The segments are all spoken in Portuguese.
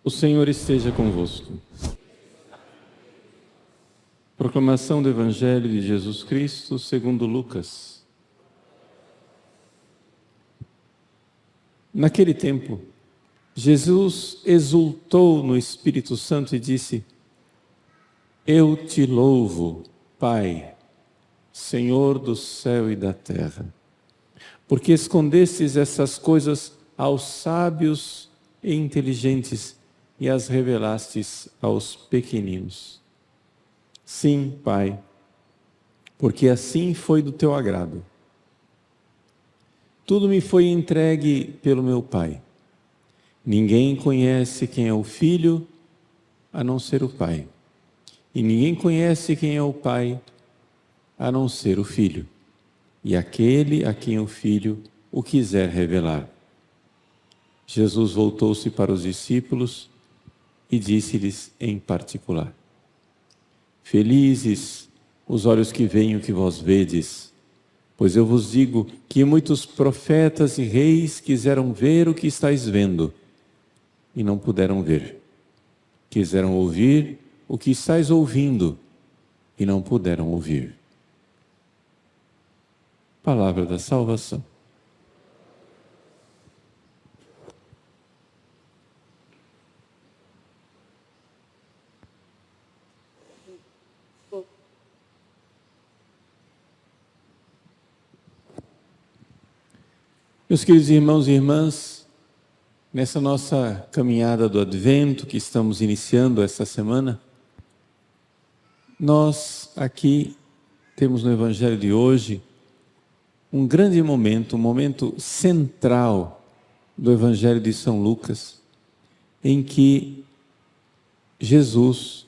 O Senhor esteja convosco. Proclamação do Evangelho de Jesus Cristo segundo Lucas. Naquele tempo, Jesus exultou no Espírito Santo e disse: Eu te louvo, Pai, Senhor do céu e da terra, porque escondestes essas coisas aos sábios e inteligentes e as revelastes aos pequeninos. Sim, Pai, porque assim foi do teu agrado. Tudo me foi entregue pelo meu Pai. Ninguém conhece quem é o Filho, a não ser o Pai. E ninguém conhece quem é o Pai, a não ser o Filho, e aquele a quem o Filho o quiser revelar. Jesus voltou-se para os discípulos e disse-lhes em particular: Felizes os olhos que veem o que vós vedes, pois eu vos digo que muitos profetas e reis quiseram ver o que estáis vendo e não puderam ver. Quiseram ouvir o que estáis ouvindo e não puderam ouvir. Palavra da salvação. Meus queridos irmãos e irmãs, nessa nossa caminhada do Advento que estamos iniciando esta semana, nós aqui temos no Evangelho de hoje um grande momento, um momento central do Evangelho de São Lucas, em que Jesus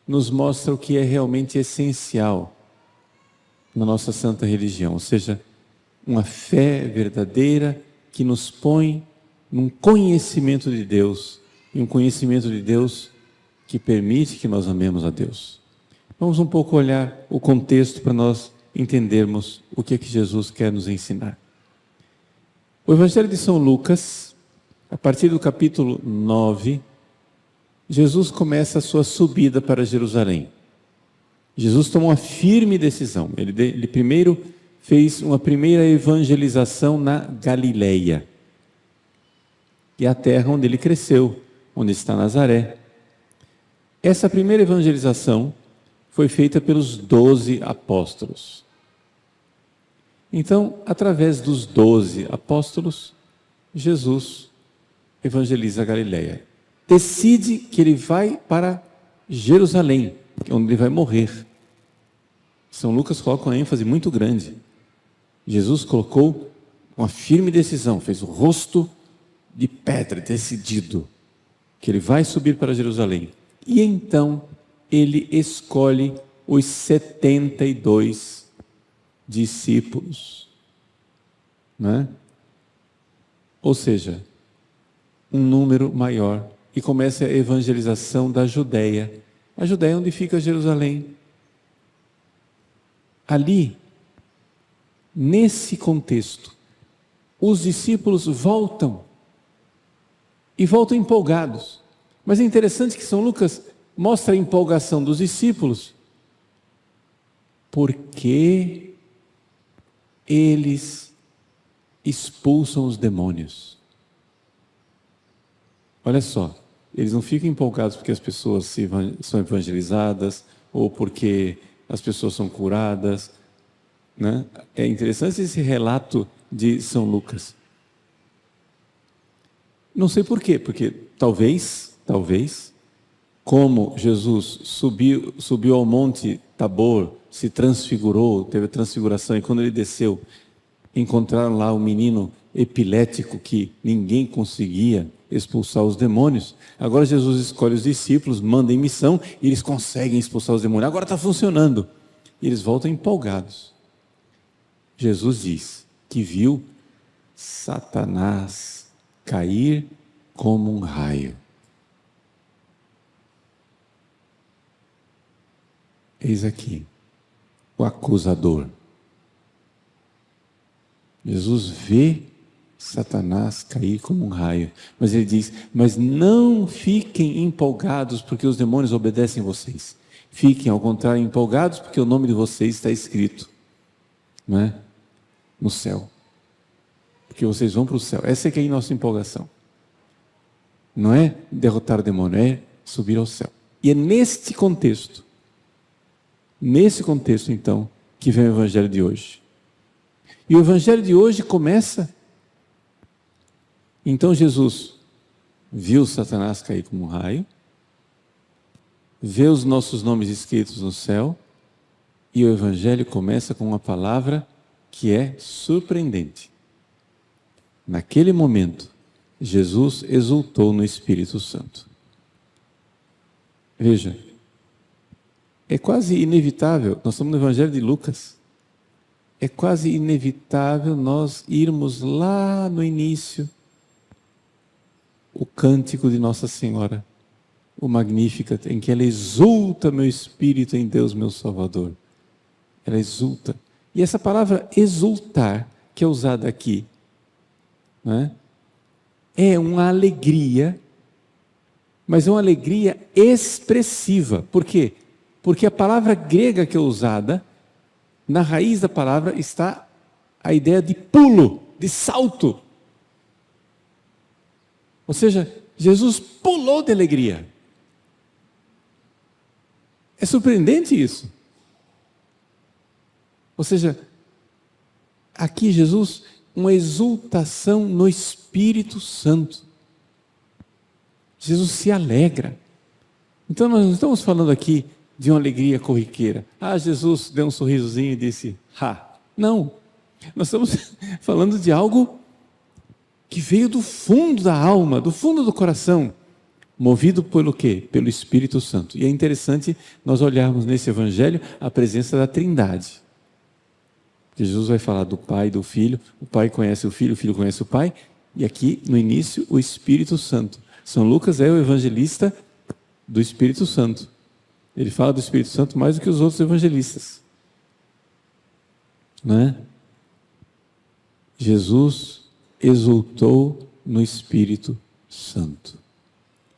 nos mostra o que é realmente essencial na nossa santa religião, ou seja, uma fé verdadeira que nos põe num conhecimento de Deus, e um conhecimento de Deus que permite que nós amemos a Deus. Vamos um pouco olhar o contexto para nós entendermos o que é que Jesus quer nos ensinar. O Evangelho de São Lucas, a partir do capítulo 9, Jesus começa a sua subida para Jerusalém. Jesus tomou uma firme decisão. Ele primeiro fez uma primeira evangelização na Galileia, que é a terra onde ele cresceu, onde está Nazaré. Essa primeira evangelização foi feita pelos 12 apóstolos. Então, através dos 12 apóstolos, Jesus evangeliza a Galileia. Decide que ele vai para Jerusalém, onde ele vai morrer. São Lucas coloca uma ênfase muito grande. Jesus colocou uma firme decisão, fez o rosto de pedra, decidido, que ele vai subir para Jerusalém. E então ele escolhe os 72 discípulos, né? Ou seja, um número maior, e começa a evangelização da Judéia. A Judéia é onde fica Jerusalém. Ali, nesse contexto, os discípulos voltam, e voltam empolgados. Mas é interessante que São Lucas mostra a empolgação dos discípulos, porque eles expulsam os demônios. Olha só, eles não ficam empolgados porque as pessoas são evangelizadas, ou porque as pessoas são curadas, né? É interessante esse relato de São Lucas. Não sei por quê, porque talvez, como Jesus subiu ao monte Tabor, se transfigurou, teve a transfiguração, e quando ele desceu, encontraram lá um menino epilético que ninguém conseguia expulsar os demônios. Agora Jesus escolhe os discípulos, manda em missão, e eles conseguem expulsar os demônios. Agora está funcionando. E eles voltam empolgados. Jesus diz que viu Satanás cair como um raio. Eis aqui o acusador. Jesus vê Satanás cair como um raio, mas ele diz: mas não fiquem empolgados porque os demônios obedecem vocês. Fiquem, ao contrário, empolgados porque o nome de vocês está escrito, não é? No céu. Porque vocês vão para o céu. Essa é que é a nossa empolgação. Não é derrotar o demônio, é subir ao céu. E é nesse contexto, então, que vem o evangelho de hoje. E o evangelho de hoje começa: então Jesus viu Satanás cair como um raio, vê os nossos nomes escritos no céu, e o evangelho começa com uma palavra que é surpreendente. Naquele momento, Jesus exultou no Espírito Santo. Veja, é quase inevitável, nós estamos no Evangelho de Lucas, é quase inevitável nós irmos lá no início, o cântico de Nossa Senhora, o Magnificat, em que ela exulta meu espírito em Deus meu Salvador. Ela exulta. E essa palavra exultar, que é usada aqui, né, é uma alegria, mas é uma alegria expressiva. Por quê? Porque a palavra grega que é usada, na raiz da palavra está a ideia de pulo, de salto. Ou seja, Jesus pulou de alegria. É surpreendente isso. Ou seja, aqui Jesus, uma exultação no Espírito Santo. Jesus se alegra. Então nós não estamos falando aqui de uma alegria corriqueira. Jesus deu um sorrisozinho e disse, Não. Nós estamos falando de algo que veio do fundo da alma, do fundo do coração, movido pelo quê? Pelo Espírito Santo. E é interessante nós olharmos nesse evangelho a presença da Trindade. Porque Jesus vai falar do Pai e do Filho, o Pai conhece o Filho conhece o Pai, e aqui no início o Espírito Santo. São Lucas é o evangelista do Espírito Santo. Ele fala do Espírito Santo mais do que os outros evangelistas. Não é? Jesus exultou no Espírito Santo.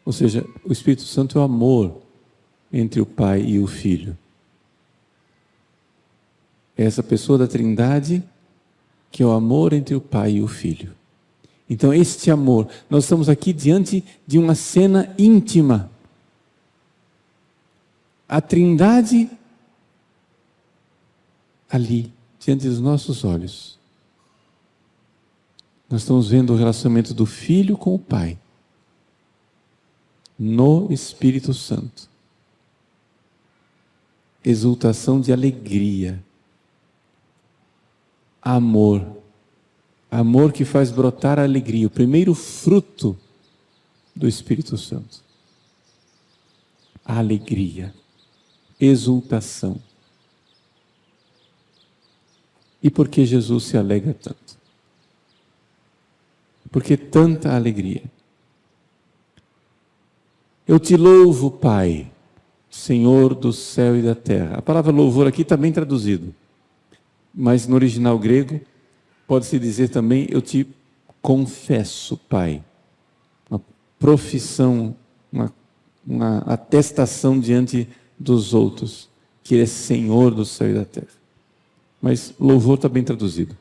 Ou seja, o Espírito Santo é o amor entre o Pai e o Filho. É essa pessoa da Trindade que é o amor entre o Pai e o Filho. Então, este amor, nós estamos aqui diante de uma cena íntima. A Trindade ali, diante dos nossos olhos. Nós estamos vendo o relacionamento do Filho com o Pai, no Espírito Santo. Exultação de alegria. Amor. Amor que faz brotar a alegria, o primeiro fruto do Espírito Santo. A alegria. Exultação. E por que Jesus se alegra tanto? Por que tanta alegria? Eu te louvo, Pai, Senhor do céu e da terra. A palavra louvor aqui está bem traduzido, mas no original grego pode-se dizer também, eu te confesso, Pai. Uma profissão, uma atestação diante dos outros, que Ele é Senhor do céu e da terra. Mas louvor está bem traduzido.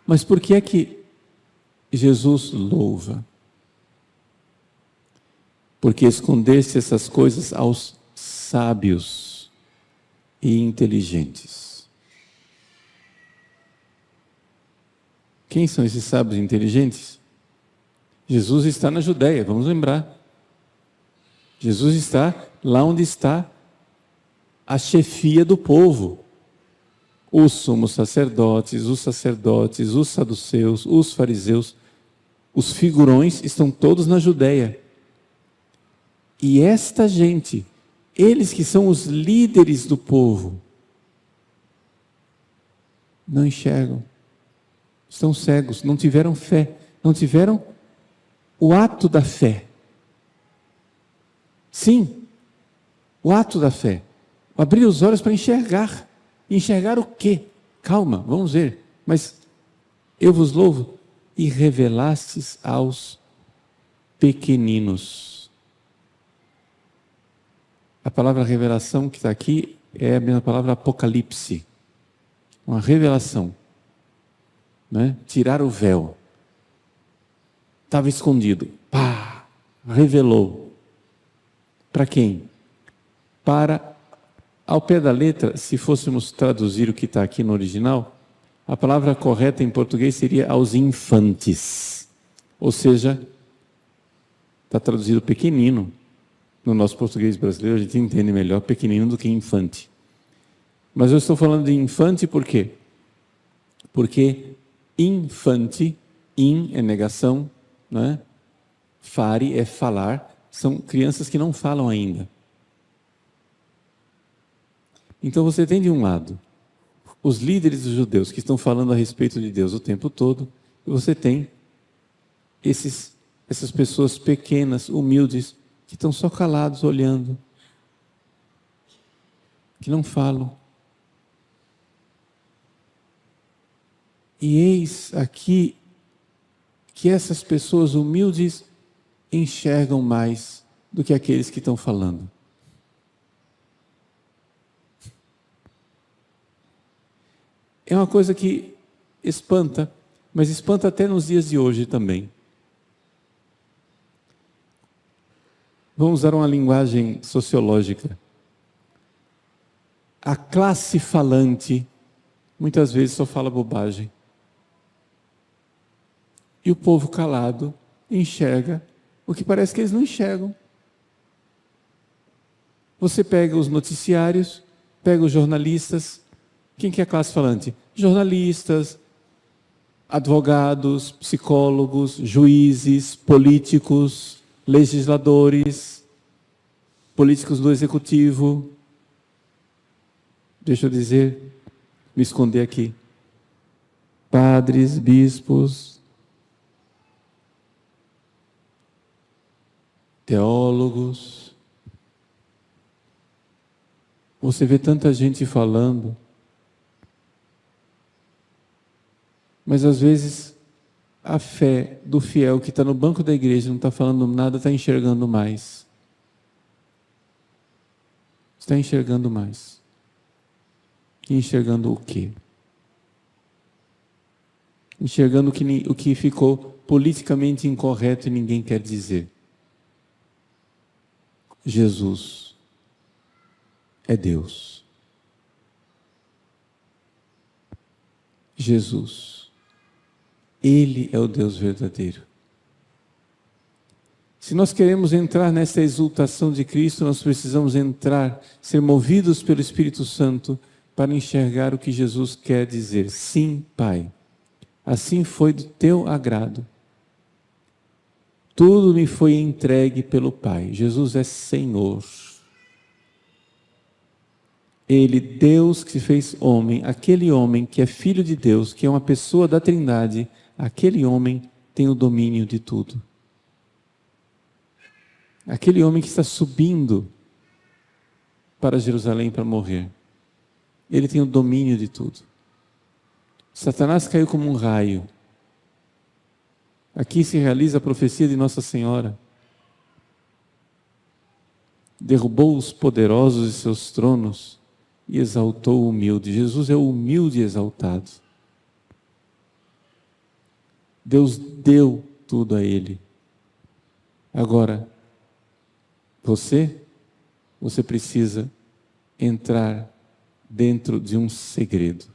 Mas por que é que Jesus louva? Porque escondeste essas coisas aos sábios e inteligentes. Quem são esses sábios e inteligentes? Jesus está na Judéia, vamos lembrar. Jesus está lá onde está a chefia do povo. Os sumos sacerdotes, os saduceus, os fariseus, os figurões estão todos na Judéia. E esta gente, eles que são os líderes do povo, não enxergam. Estão cegos, não tiveram fé, não tiveram o ato da fé. Sim, o ato da fé. Abrir os olhos para enxergar. Enxergar o quê? Calma, vamos ver. Mas eu vos louvo e revelastes aos pequeninos. A palavra revelação que está aqui é a mesma palavra apocalipse. Uma revelação. Né? Tirar o véu. Estava escondido. Pá! Revelou. Para quem? Para, ao pé da letra, se fôssemos traduzir o que está aqui no original, a palavra correta em português seria aos infantes. Ou seja, está traduzido pequenino. No nosso português brasileiro, a gente entende melhor pequenino do que infante. Mas eu estou falando de infante por quê? Porque infante, in é negação, né? Fare é falar, são crianças que não falam ainda. Então você tem de um lado os líderes dos judeus que estão falando a respeito de Deus o tempo todo, e você tem essas pessoas pequenas, humildes, que estão só calados, olhando, que não falam. E eis aqui que essas pessoas humildes enxergam mais do que aqueles que estão falando. É uma coisa que espanta, mas espanta até nos dias de hoje também. Vamos usar uma linguagem sociológica. A classe falante muitas vezes só fala bobagem. E o povo calado enxerga o que parece que eles não enxergam. Você pega os noticiários, pega os jornalistas. Quem que é a classe falante? Jornalistas, advogados, psicólogos, juízes, políticos, legisladores, políticos do executivo. Deixa eu dizer, me esconder aqui. Padres, bispos, teólogos. Você vê tanta gente falando, mas às vezes a fé do fiel que está no banco da igreja não está falando nada, está enxergando mais. Está enxergando mais. E enxergando o quê? Enxergando o que ficou politicamente incorreto e ninguém quer dizer. Jesus é Deus. Jesus. Ele é o Deus verdadeiro. Se nós queremos entrar nessa exultação de Cristo, nós precisamos entrar, ser movidos pelo Espírito Santo para enxergar o que Jesus quer dizer. Sim, Pai, assim foi do teu agrado. Tudo me foi entregue pelo Pai. Jesus é Senhor. Ele, Deus que se fez homem, aquele homem que é filho de Deus, que é uma pessoa da Trindade, aquele homem tem o domínio de tudo. Aquele homem que está subindo para Jerusalém para morrer, ele tem o domínio de tudo. Satanás caiu como um raio. Aqui se realiza a profecia de Nossa Senhora. Derrubou os poderosos de seus tronos e exaltou o humilde. Jesus é o humilde e exaltado. Deus deu tudo a ele. Agora, você precisa entrar dentro de um segredo.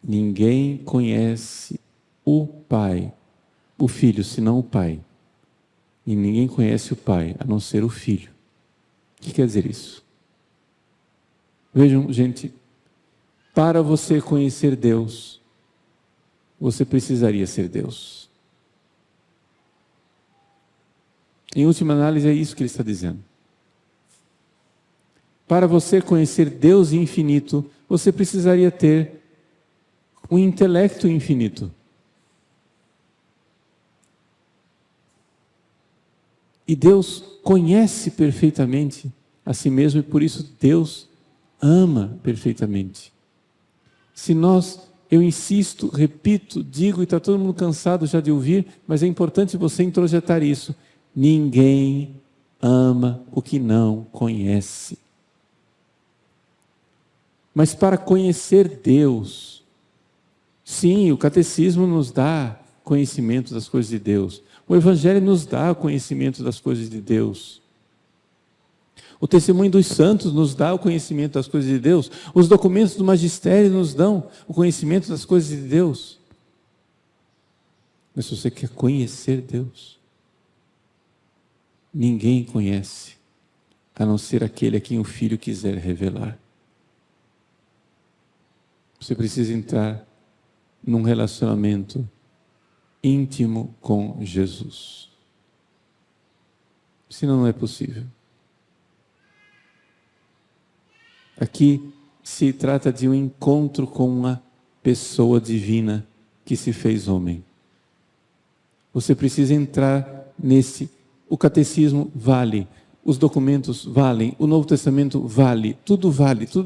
Ninguém conhece o Pai, o Filho, senão o Pai. E ninguém conhece o Pai, a não ser o Filho. O que quer dizer isso? Vejam, gente, para você conhecer Deus, você precisaria ser Deus. Em última análise, é isso que ele está dizendo. Para você conhecer Deus infinito, você precisaria ter um intelecto infinito. E Deus conhece perfeitamente a si mesmo e por isso Deus ama perfeitamente. Se eu insisto, repito, digo e está todo mundo cansado já de ouvir, mas é importante você introjetar isso. Ninguém ama o que não conhece. Mas para conhecer Deus, sim, o catecismo nos dá conhecimento das coisas de Deus. O Evangelho nos dá o conhecimento das coisas de Deus. O testemunho dos santos nos dá o conhecimento das coisas de Deus. Os documentos do magistério nos dão o conhecimento das coisas de Deus. Mas se você quer conhecer Deus, ninguém conhece, a não ser aquele a quem o Filho quiser revelar. Você precisa entrar num relacionamento íntimo com Jesus. Senão não é possível. Aqui se trata de um encontro com uma pessoa divina que se fez homem. Você precisa entrar nesse. O catecismo vale, os documentos valem, o Novo Testamento vale, tudo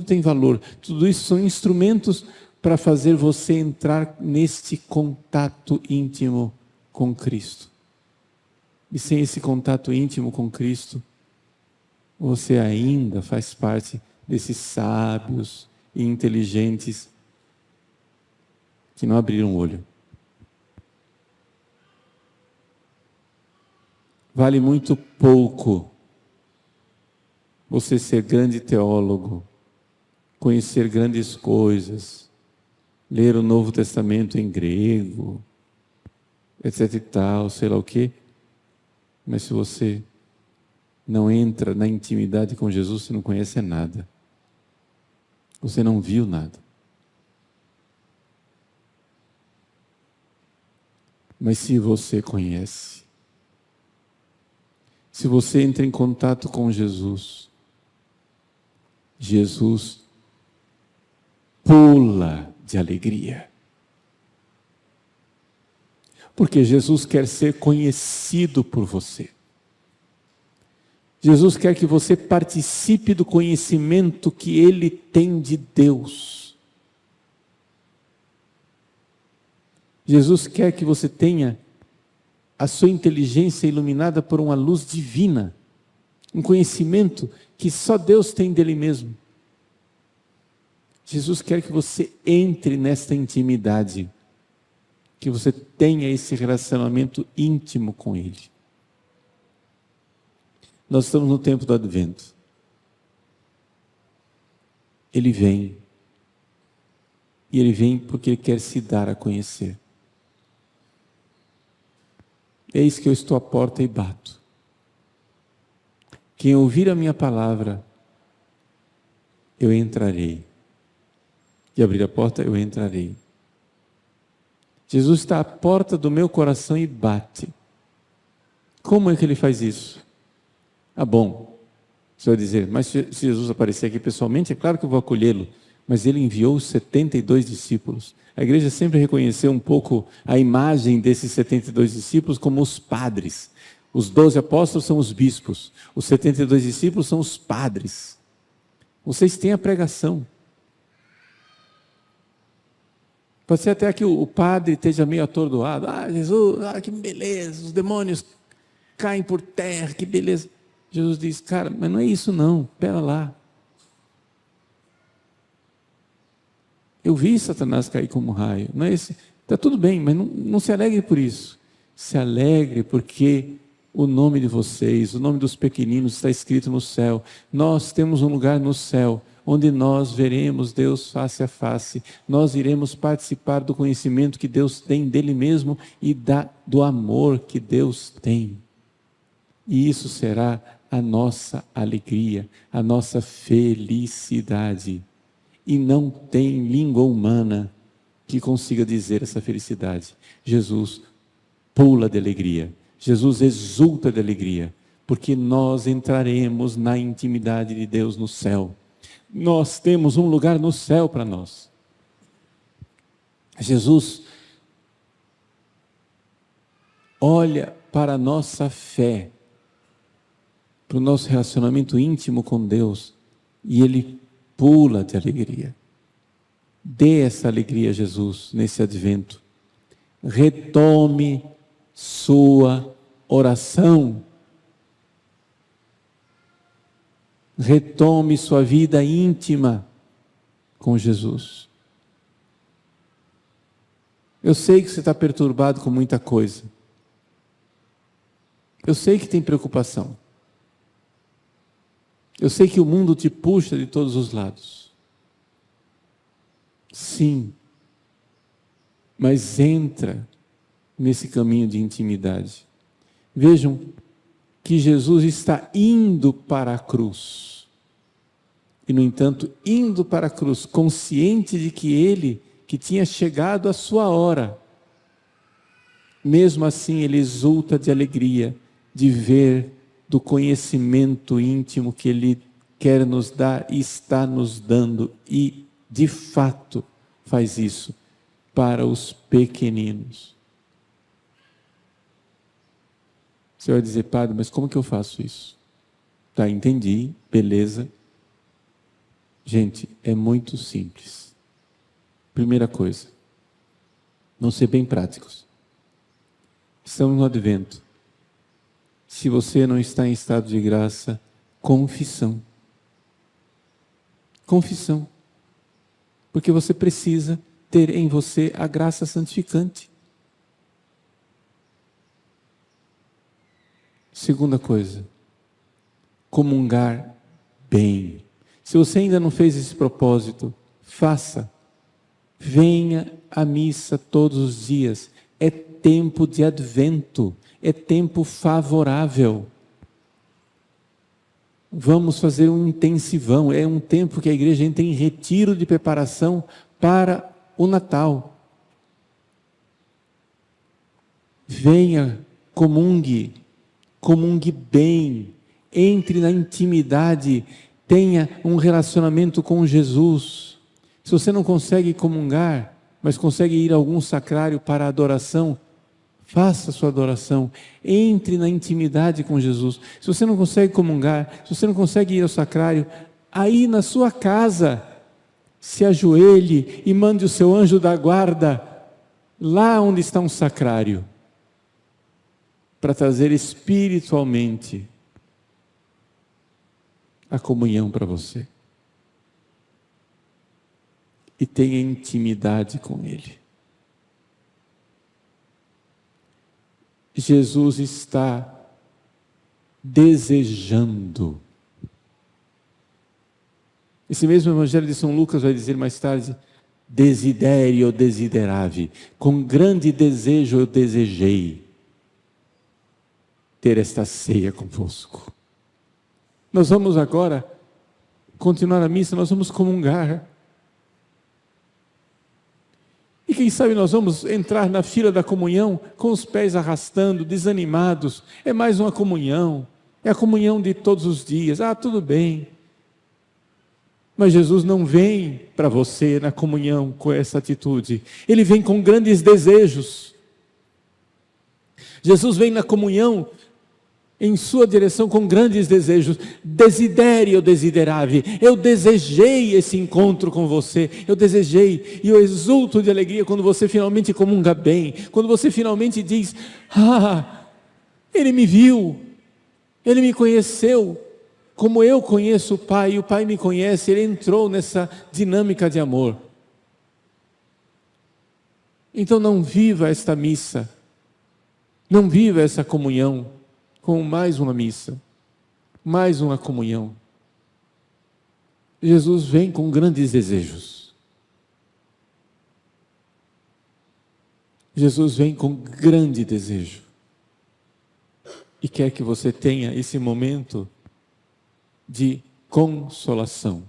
tem valor. Tudo isso são instrumentos para fazer você entrar neste contato íntimo com Cristo. E sem esse contato íntimo com Cristo, você ainda faz parte desses sábios e inteligentes que não abriram o olho. Vale muito pouco você ser grande teólogo, conhecer grandes coisas, ler o Novo Testamento em grego, etc e tal, sei lá o quê. Mas se você não entra na intimidade com Jesus, você não conhece nada. Você não viu nada. Mas se você conhece, se você entra em contato com Jesus, Jesus pula de alegria. Porque Jesus quer ser conhecido por você. Jesus quer que você participe do conhecimento que Ele tem de Deus. Jesus quer que você tenha a sua inteligência iluminada por uma luz divina, um conhecimento que só Deus tem dele mesmo. Jesus quer que você entre nesta intimidade, que você tenha esse relacionamento íntimo com Ele. Nós estamos no tempo do Advento. Ele vem. E Ele vem porque Ele quer se dar a conhecer. Eis que eu estou à porta e bato. Quem ouvir a minha palavra, eu entrarei. E abrir a porta, eu entrarei. Jesus está à porta do meu coração e bate. Como é que Ele faz isso? Ah, bom, você vai dizer, mas se Jesus aparecer aqui pessoalmente, é claro que eu vou acolhê-lo, mas Ele enviou os 72 discípulos. A igreja sempre reconheceu um pouco a imagem desses 72 discípulos como os padres. Os 12 apóstolos são os bispos, os 72 discípulos são os padres. Vocês têm a pregação. Pode ser até que o padre esteja meio atordoado. Ah, Jesus, que beleza, os demônios caem por terra, que beleza. Jesus diz, cara, mas não é isso não, pera lá. Eu vi Satanás cair como um raio, não é esse? Está tudo bem, mas não se alegre por isso. Se alegre porque o nome de vocês, o nome dos pequeninos está escrito no céu. Nós temos um lugar no céu, onde nós veremos Deus face a face. Nós iremos participar do conhecimento que Deus tem dele mesmo e do amor que Deus tem. E isso será a nossa alegria, a nossa felicidade. E não tem língua humana que consiga dizer essa felicidade. Jesus pula de alegria, Jesus exulta de alegria, porque nós entraremos na intimidade de Deus no céu. nós temos um lugar no céu para nós. Jesus olha para a nossa fé, para o nosso relacionamento íntimo com Deus, e Ele pula de alegria. Dê essa alegria a Jesus nesse advento. Retome sua oração. Retome sua vida íntima com Jesus. Eu sei que você está perturbado com muita coisa. Eu sei que tem preocupação. Eu sei que o mundo te puxa de todos os lados. Sim. Mas entra nesse caminho de intimidade. Vejam que Jesus está indo para a cruz. E, no entanto, indo para a cruz, consciente de que tinha chegado a sua hora. Mesmo assim, ele exulta de alegria de ver do conhecimento íntimo que ele quer nos dar e está nos dando. E, de fato, faz isso para os pequeninos. Você vai dizer, padre, mas como que eu faço isso? Tá, entendi, beleza. Gente, é muito simples. Primeira coisa, vamos ser bem práticos. Estamos no advento. Se você não está em estado de graça, confissão. Confissão. Porque você precisa ter em você a graça santificante. Segunda coisa, comungar bem. Se você ainda não fez esse propósito, faça. Venha à missa todos os dias. É tempo de advento, é tempo favorável. Vamos fazer um intensivão, é um tempo que a igreja entra em retiro de preparação para o Natal. Venha, comungue bem, entre na intimidade, tenha um relacionamento com Jesus. Se você não consegue comungar, mas consegue ir a algum sacrário para a adoração, faça a sua adoração, entre na intimidade com Jesus. Se você não consegue comungar, se você não consegue ir ao sacrário, aí na sua casa, se ajoelhe e mande o seu anjo da guarda lá onde está um sacrário, para trazer espiritualmente a comunhão para você. E tenha intimidade com Ele. Jesus está desejando. Esse mesmo Evangelho de São Lucas vai dizer mais tarde, desidere ou desideravi, com grande desejo eu desejei ter esta ceia convosco. Nós vamos agora continuar a missa, nós vamos comungar. E quem sabe nós vamos entrar na fila da comunhão com os pés arrastando, desanimados. É mais uma comunhão, é a comunhão de todos os dias. Ah, tudo bem. Mas Jesus não vem para você na comunhão com essa atitude. Ele vem com grandes desejos. Jesus vem na comunhão em sua direção com grandes desejos. Desidere ou desideravi. Eu desejei esse encontro com você. Eu desejei. E eu exulto de alegria quando você finalmente comunga bem. Quando você finalmente diz, Ele me viu. Ele me conheceu. Como eu conheço o Pai e o Pai me conhece. Ele entrou nessa dinâmica de amor. Então não viva esta missa. Não viva essa comunhão com mais uma missa, mais uma comunhão. Jesus vem com grandes desejos. Jesus vem com grande desejo. E quer que você tenha esse momento de consolação.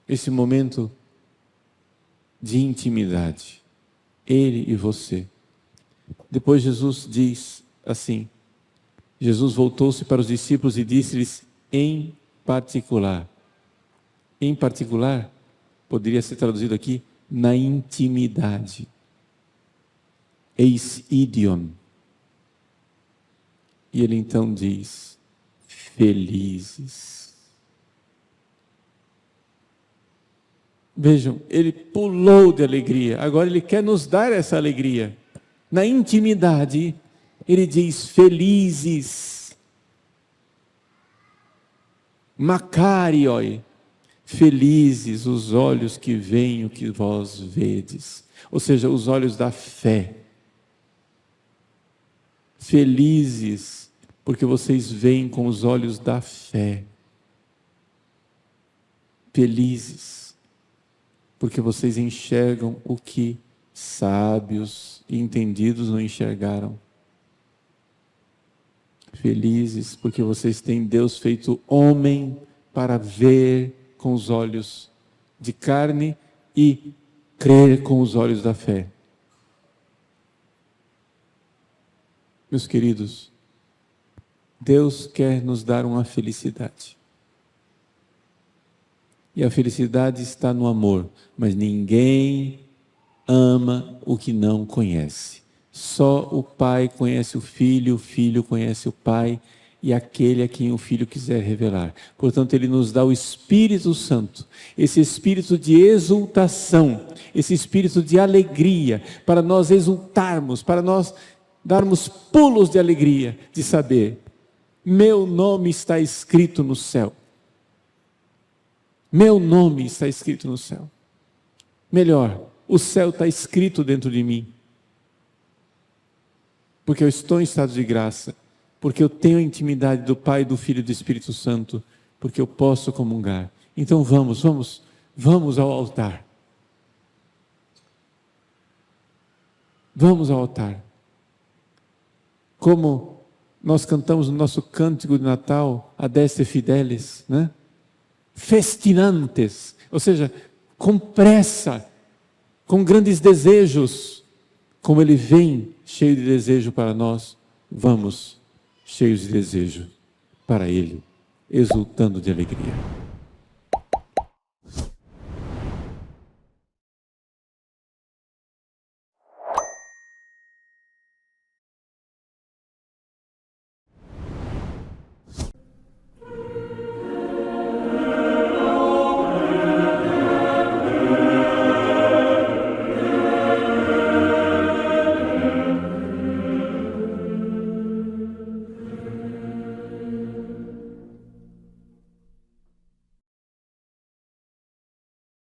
Esse momento de intimidade. Ele e você. Depois Jesus diz assim, Jesus voltou-se para os discípulos e disse-lhes em particular. Em particular, poderia ser traduzido aqui, na intimidade. Eis idion. E ele então diz, felizes. Vejam, ele pulou de alegria, agora ele quer nos dar essa alegria. Na intimidade, ele diz, felizes. Makarioi. Felizes os olhos que veem o que vós vedes. Ou seja, os olhos da fé. Felizes, porque vocês veem com os olhos da fé. Felizes, porque vocês enxergam o que sábios e entendidos não enxergaram. Felizes, porque vocês têm Deus feito homem para ver com os olhos de carne e crer com os olhos da fé. Meus queridos, Deus quer nos dar uma felicidade. E a felicidade está no amor, mas ninguém ama o que não conhece. Só o Pai conhece o Filho conhece o Pai, e aquele a quem o Filho quiser revelar. Portanto, Ele nos dá o Espírito Santo, esse espírito de exultação, esse espírito de alegria, para nós exultarmos, para nós darmos pulos de alegria, de saber, meu nome está escrito no céu. Meu nome está escrito no céu. Melhor, o céu está escrito dentro de mim. Porque eu estou em estado de graça. Porque eu tenho a intimidade do Pai, do Filho e do Espírito Santo, porque eu posso comungar. Então vamos ao altar. Vamos ao altar. Como nós cantamos no nosso cântico de Natal, Adeste Fidelis, né? Festinantes, ou seja, com pressa, com grandes desejos, como Ele vem cheio de desejo para nós, vamos cheios de desejo para Ele, exultando de alegria.